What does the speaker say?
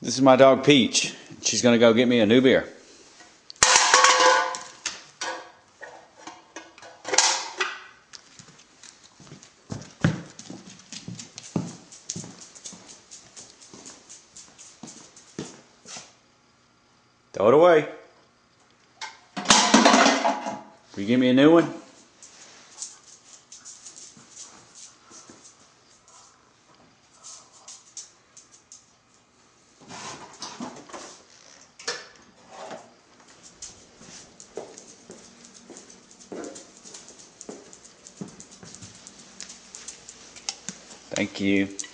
This is my dog Peach. She's gonna go get me a new beer. Throw it away. Will you give me a new one? Thank you.